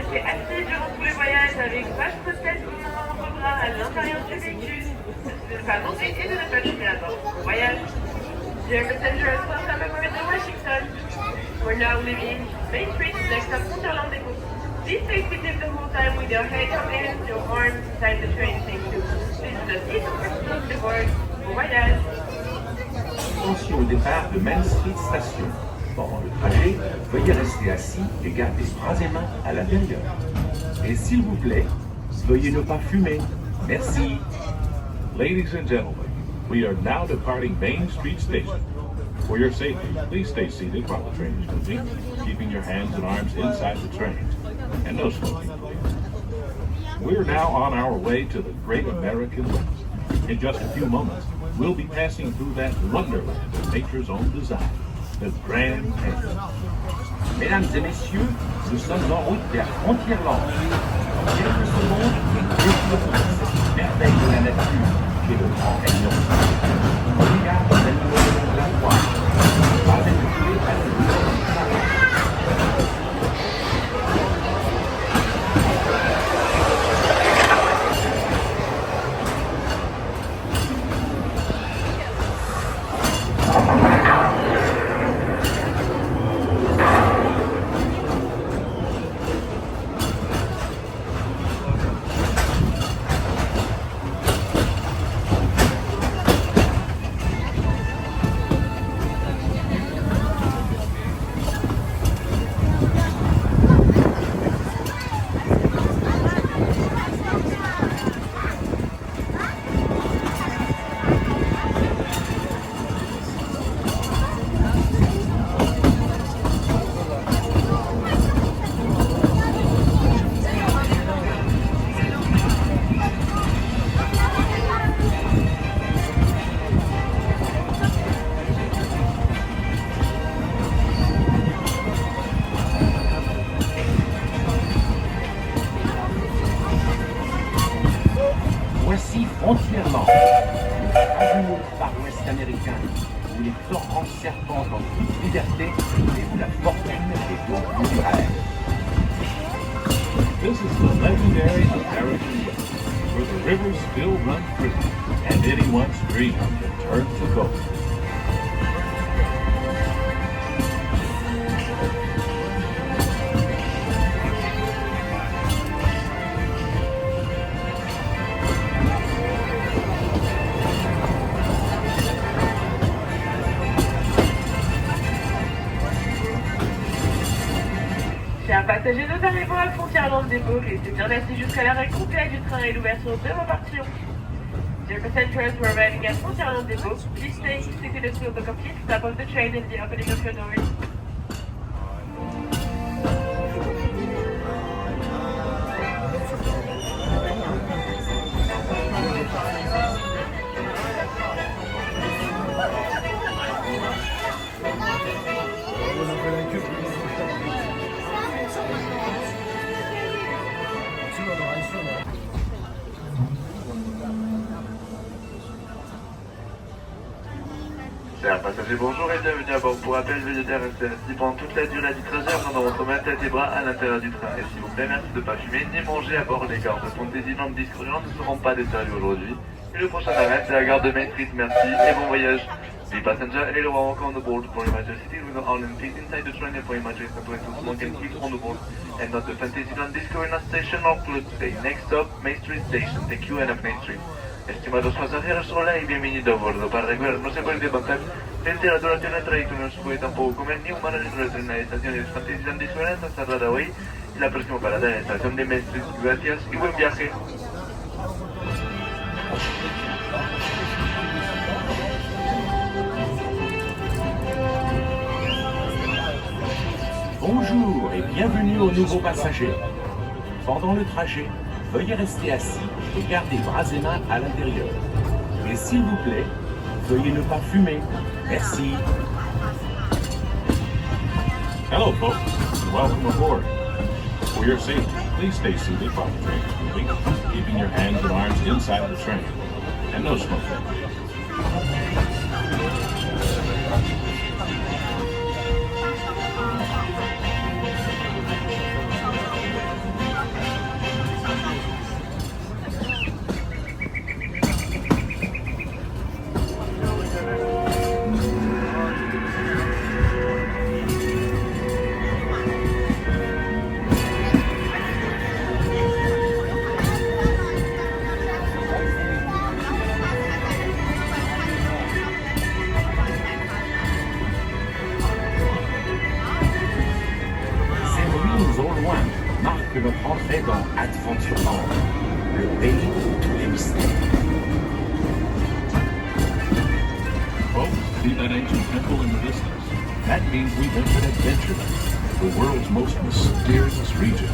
rester assis durant tout le voyage avec votre tête ou vos bras à l'intérieur du véhicule, de ne pas monter et de ne pas tourner à bord de votre voyage. Dear passengers, welcome aboard the Washington. We're now leaving Main Street next to Frontierland. Please stay seated the whole time with your head, your hands, your arms inside the train. Thank you. Please do not eat or close the board. Bon voyage. Attention au départ de Main Street Station. Pendant le trajet, veuillez rester assis et garder bras et mains à l'intérieur. Et s'il vous plaît, veuillez ne pas fumer. Merci. Ladies and gentlemen, we are now departing Main Street Station. For your safety, please stay seated while the train is moving, keeping your hands and arms inside the train. And no smoking, please. We're now on our way to the Great American West. In just a few moments, we'll be passing through that wonderland of nature's own design, the Grand Canyon. Mesdames et messieurs, nous sommes en route vers Frontierland. En quelques secondes, nous découvrons cette merveille de la nature qui est le Grand Canyon. Regarde les animaux de la voie. Pas habitués à ce Frontierland, le fabuleux parc ouest américain, où les torrents serpentent en toute liberté et où la fortune est au bout du rail. This is the legendary American West, where the rivers still run free, and anyone's dream can turn to gold. Chers passagers, nous arrivons à Frontierland Depot. Restez bien assis jusqu'à l'arrêt complet du train et l'ouverture de vos portions. Dear passengers, we're arriving at Frontierland Depot. Please stay seated until the complete stop of the train and the opening of your doors. Chers passagers, bonjour et bienvenue à bord. Pour rappel, veuillez rester assis pendant toute la durée du trajet en prenant votre main, tête et bras à l'intérieur du train. Et s'il vous plaît, merci de ne pas fumer ni manger à bord. Les gares de Disneyland ne seront pas desservies aujourd'hui. Et le prochain arrêt, c'est la gare de Main Street. Merci et bon voyage. The passenger and welcome on the board for emergency seated with the Olympics inside the train and for emergency separate to smoke and keep on the board and not the Fantasyland Discoveryland station or close today. Next stop, Main Street Station. Thank you and have Main Street. Estimados pasajeros, hola y bienvenido a bordo. Para recuerda, no se puede levantar frente a la duración del trayecto, no se puede tampoco comer ni humar dentro del tren. La estación de Fantasyland Discoveryland está cerrada hoy y la próxima parada es la estación de Main Street. Gracias y buen viaje. Bonjour et bienvenue aux nouveaux passagers. Pendant le trajet, veuillez rester assis et garder bras et mains à l'intérieur. Et s'il vous plaît, veuillez ne pas fumer. Merci. Hello, folks, and welcome aboard. For your safety, please stay seated while the train is moving, keeping your hands and arms inside the train. And no smoking. notre entrée dans Adventureland, le pays de tous les mystères. Oh, see that ancient temple in the distance? That means we've entered Adventureland, the world's most mysterious region.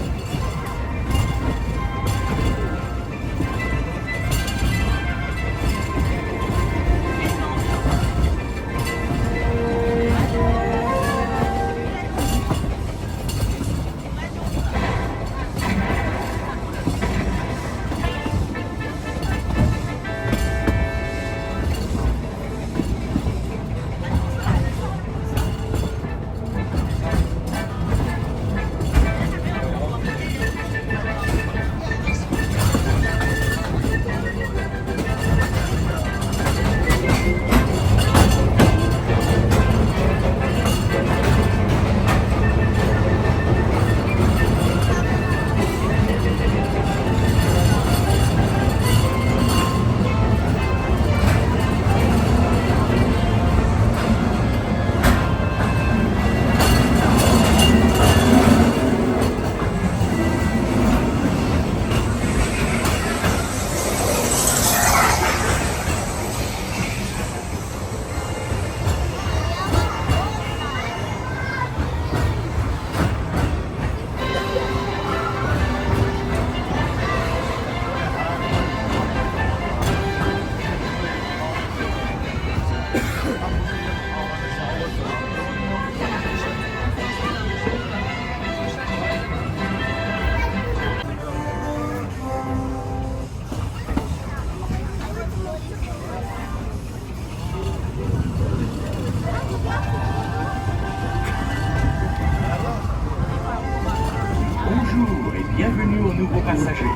Bienvenue aux nouveaux passagers.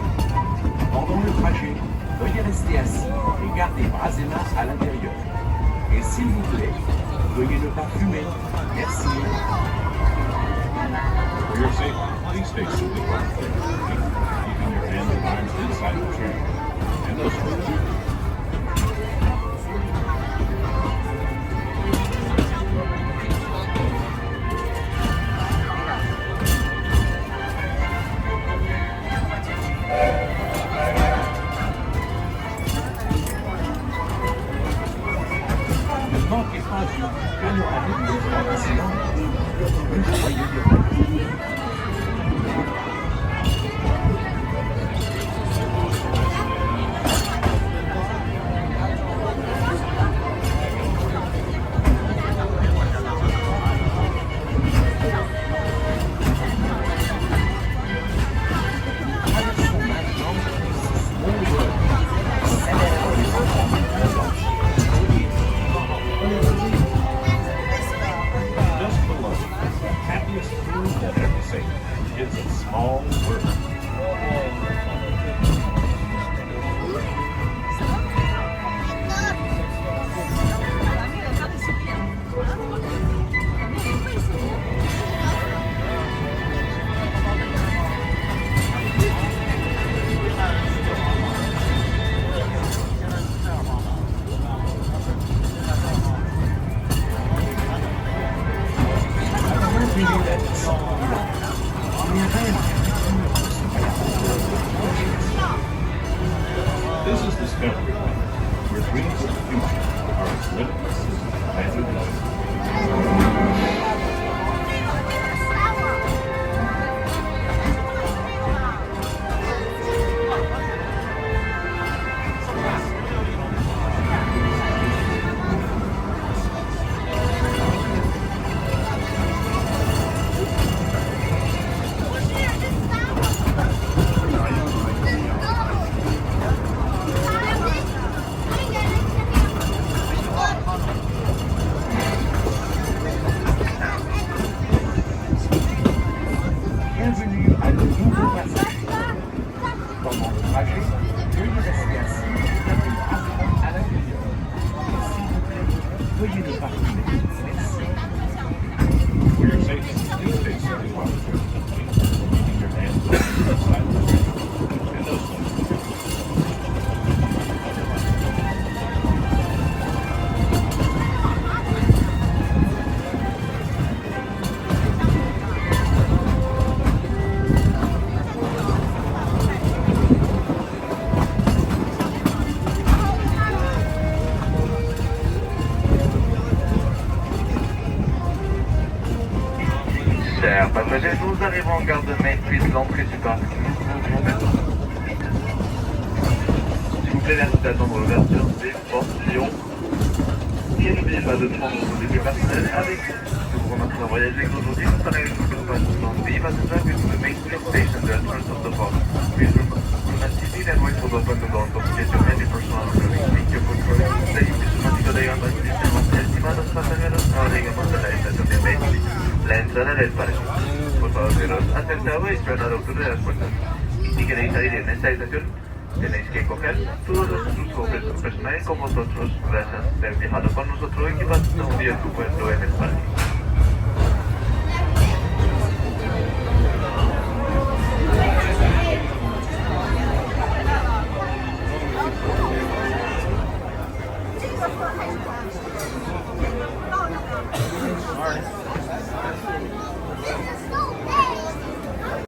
Pendant le trajet, veuillez rester assis et garder bras et mains à l'intérieur. Et s'il vous plaît, veuillez ne pas fumer. Merci. For your safety, please stay seated while the train is moving, keeping your hands and arms inside the train. And no smoking. Ne manquez pas du panoramique de Frontierland. Un joyeux débat. Just below, the happiest food that ever seen is a small bird. This is Discovery Land, where dreams of the future are as limitless as imagination. plaît, merci d'attendre l'ouverture des portions. Et n'oubliez pas de prendre vos débuts personnels avec vous. Nous vous remercions d'avoir voyagé avec nous aujourd'hui. Nous sommes avec vous pour the passengers to the main station, the entrance of the park. Please remember Disneyland wait for the open door. Don't forget your many personal belongings. Thank you for joining us. Disfrutando de gambas estimados pasajeros, ahora llegamos a la estación de París, la entrada del parque. Por favor, quedaos acercados y esperad a la altura de las puertas. Y si queréis salir en esta estación, tenéis que coger todos sus juguetes personales con vosotros. Gracias por haber viajado con nosotros y que pasen un día estupendo en el parque.